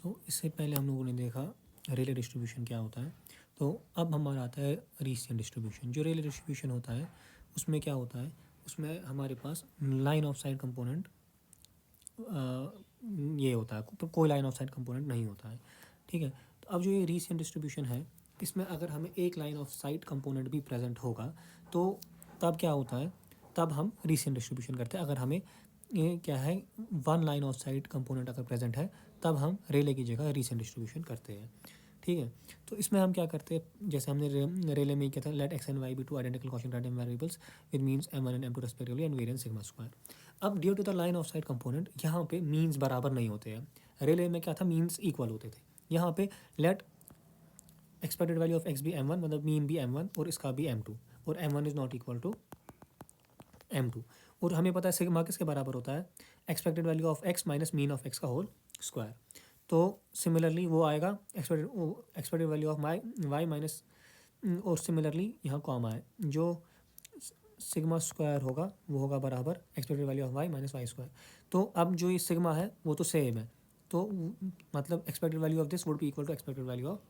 तो इससे पहले हम लोगों ने देखा रेले डिस्ट्रीब्यूशन क्या होता है। तो अब हमारा आता है रीसियन डिस्ट्रीब्यूशन। जो रेले डिस्ट्रीब्यूशन होता है उसमें क्या होता है, उसमें हमारे पास लाइन ऑफ साइड कंपोनेंट ये होता है, कोई लाइन ऑफ साइड कंपोनेंट नहीं होता है। ठीक है, तो अब जो ये रीसियन डिस्ट्रीब्यूशन है इसमें अगर हमें एक लाइन ऑफ साइड कंपोनेंट भी प्रेजेंट होगा तो तब क्या होता है, तब हम रीसियन डिस्ट्रीब्यूशन करते हैं। अगर हमें ये क्या है, one line of sight component अगर प्रेजेंट है तब हम रेले की जगह रीसियन डिस्ट्रीब्यूशन करते हैं। ठीक है, तो इसमें हम क्या करते हैं, जैसे हमने रेले में क्या था, let X and Y be two identical question random variables with means m1 and m2 respectively and variance sigma square. अब due to the line of sight component यहाँ पे मीन्स बराबर नहीं होते हैं। रेले में क्या था, मीन्स इक्वल होते थे। यहाँ पे let expected value of x भी m1, मतलब मीन भी m1 और इसका भी m2, और m1 is not equal to m2। और हमें पता है सिग्मा किसके बराबर होता है, expected value of x minus mean of x का होल स्क्वायर। तो सिमिलरली वो आएगा expected value of y minus, और सिमिलरली यहाँ कॉमा है, जो सिग्मा स्क्वायर होगा वो होगा बराबर expected value of y minus y square. तो अब जो ये सिग्मा है वो तो सेम है, तो मतलब expected value of this would be equal to expected value of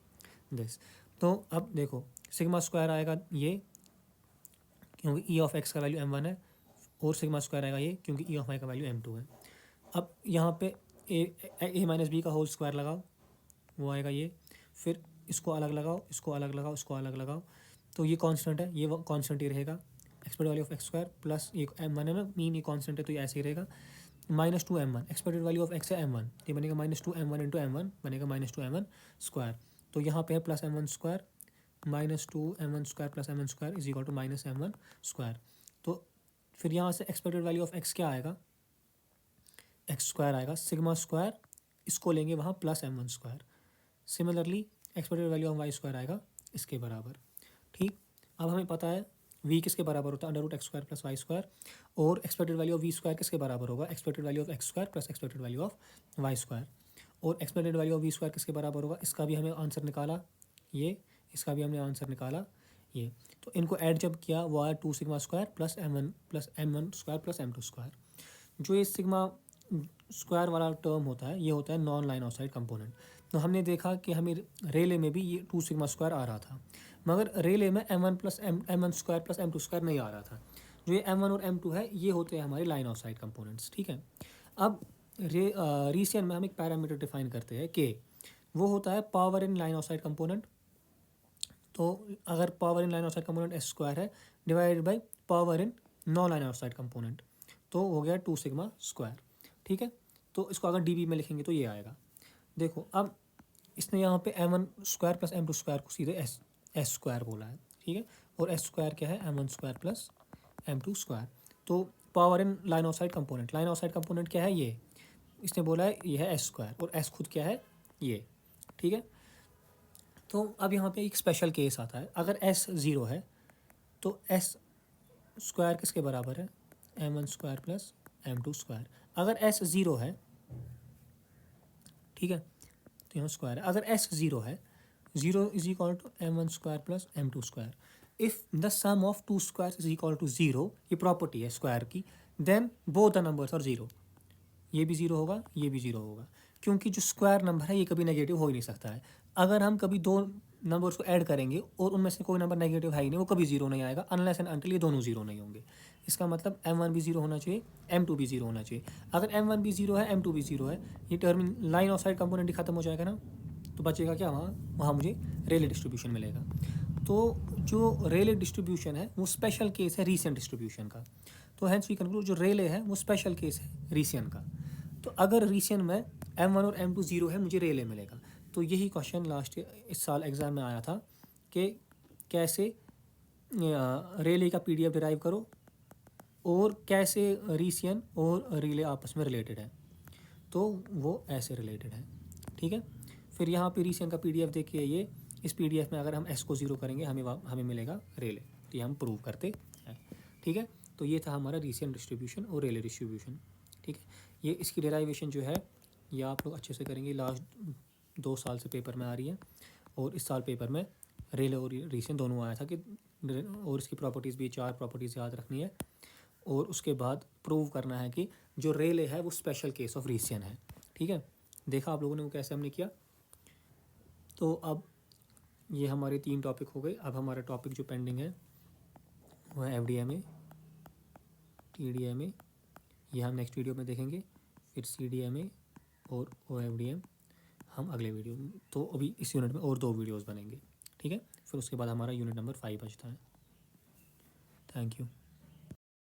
this. तो अब देखो सिग्मा स्क्वायर आएगा ये, क्योंकि ई ऑफ एक्स का वैल्यू m1 है, और सिग्मा स्क्वायर आएगा ये क्योंकि ई ऑफ वाई का वैल्यू m2 है। अब यहाँ पे ए माइनस बी का होल स्क्वायर लगाओ, वो आएगा ये, फिर इसको अलग लगाओ, इसको अलग लगाओ, इसको अलग लगाओ, तो ये कांस्टेंट है, ये कांस्टेंट ही रहेगा। Expected value of X square plus ये m1 है ना, मीन ये कांस्टेंट है तो ये ऐसे ही रहेगा, minus two m1, expected value of x है m1, ये बनेगा minus two m1 into m1 बनेगा माइनस टू m1 स्क्वायर। तो यहाँ पे है plus m1 square minus two m1 square plus m1 square is equal to minus m1 square. तो फिर यहाँ से एक्सपेक्टेड वैल्यू ऑफ एक्स क्या आएगा, एक्स स्क्वायर आएगा, सिग्मा स्क्वायर इसको लेंगे वहाँ plus m1 square. Similarly expected value of Y square आएगा इसके बराबर। ठीक, अब हमें पता है v किसके बराबर होता है, under root X square plus Y square, और expected value of V square किसके बराबर होगा, expected value of X square plus expected value of Y square. और expected value of V square किसके बराबर होगा, इसका भी हमें आंसर निकाला ये, इसका भी हमने आंसर निकाला ये। तो इनको ऐड जब किया वो आया two sigma square plus m1 square plus m2 square. जो ये सिग्मा स्क्वायर वाला टर्म होता है ये होता है non line of sight component. तो हमने देखा कि हमें रेले में भी ये टू सिग्मा स्क्वायर आ रहा था, मगर रेले में m1 plus m1 square plus m2 square नहीं आ रहा था। जो ये m1 और m2 है ये होते हैं हमारे लाइन ऑफ साइड कंपोनेंट्स। ठीक है, अब रीसियन में हम एक पैरामीटर डिफाइन करते हैं के, वो होता है power in line of sight component. तो अगर power in line of sight component S square है divided by power in non line of sight component, तो हो गया टू सिग्मा स्क्वायर। ठीक है, तो इसको अगर डीबी में लिखेंगे तो ये आएगा। देखो अब इसने यहाँ पे m1 square plus m2 square को सीधे एस स्क्वायर बोला है। ठीक है, और एस स्क्वायर क्या है, m1 square plus m2 square. तो power in line of sight component, line of sight component क्या है ये, इसने बोला है ये है एस स्क्वायर, और एस खुद क्या है ये। ठीक है, तो अब यहाँ पे एक स्पेशल केस आता है, अगर एस ज़ीरो है तो एस स्क्वायर किसके बराबर है, m1 square plus m2 square. अगर एस ज़ीरो है, ठीक है, तो यहाँ स्क्वायर है, अगर एस ज़ीरो है, zero is equal to m1 square plus m2 square. If the sum of two square is equal to zero, ये प्रॉपर्टी है स्क्वायर की, then both the numbers are zero. ये भी ज़ीरो होगा, ये भी ज़ीरो होगा, क्योंकि जो स्क्वायर नंबर है ये कभी नेगेटिव हो ही नहीं सकता है। अगर हम कभी दो नंबर्स को ऐड करेंगे और उनमें से कोई नंबर नेगेटिव है ही नहीं, वो कभी जीरो नहीं आएगा अनलेस एंड अनटिल ये दोनों जीरो नहीं होंगे। इसका मतलब m1 भी जीरो होना चाहिए, m2 भी जीरो होना चाहिए। अगर m1 भी जीरो है, m2 भी जीरो है, ये term line of sight component ही खत्म हो जाएगा ना, तो बचेगा क्या वहाँ, वहाँ मुझे रेले डिस्ट्रीब्यूशन मिलेगा। तो जो रेले डिस्ट्रीब्यूशन है वो स्पेशल केस है रीसियन डिस्ट्रीब्यूशन का। तो हैंस वी कंक्लूड जो रेले है वो स्पेशल केस है रीसियन का। तो अगर रीसियन में m1 और m2 जीरो है मुझे रेले मिलेगा। तो यही क्वेश्चन लास्ट इस साल एग्ज़ाम में आया था कि कैसे रेले का पीडीएफ डिराइव करो और कैसे रीसियन और रिले आपस में रिलेटेड है। तो वो ऐसे रिलेटेड है। ठीक है, फिर यहाँ पे रीसियन का पीडीएफ देखिए, ये इस पीडीएफ में अगर हम एस को ज़ीरो करेंगे हमें मिलेगा रेले, तो ये हम प्रूव करते हैं। ठीक है, तो ये था हमारा रीसियन डिस्ट्रीब्यूशन और रेले डिस्ट्रीब्यूशन। ठीक है, ये इसकी डेराइवेशन जो है ये आप लोग अच्छे से करेंगे, लास्ट 2 साल से पेपर में आ रही है, और इस साल पेपर में रेले और रीसियन दोनों आया था कि, और इसकी प्रॉपर्टीज़ भी 4 प्रॉपर्टीज़ याद रखनी है, और उसके बाद प्रूव करना है कि जो रेले है वो स्पेशल केस ऑफ रीसियन है। ठीक है, देखा आप लोगों ने वो कैसे हमने किया। तो अब ये हमारे 3 टॉपिक हो गए। अब हमारा टॉपिक जो पेंडिंग है वो है FDMA, TDMA, ये हम नेक्स्ट वीडियो में देखेंगे। फिर CDMA और OFDM हम अगले वीडियो में। तो अभी इस यूनिट में और 2 वीडियोस बनेंगे, ठीक है। फिर उसके बाद हमारा यूनिट नंबर 5 बचता है। Thank you.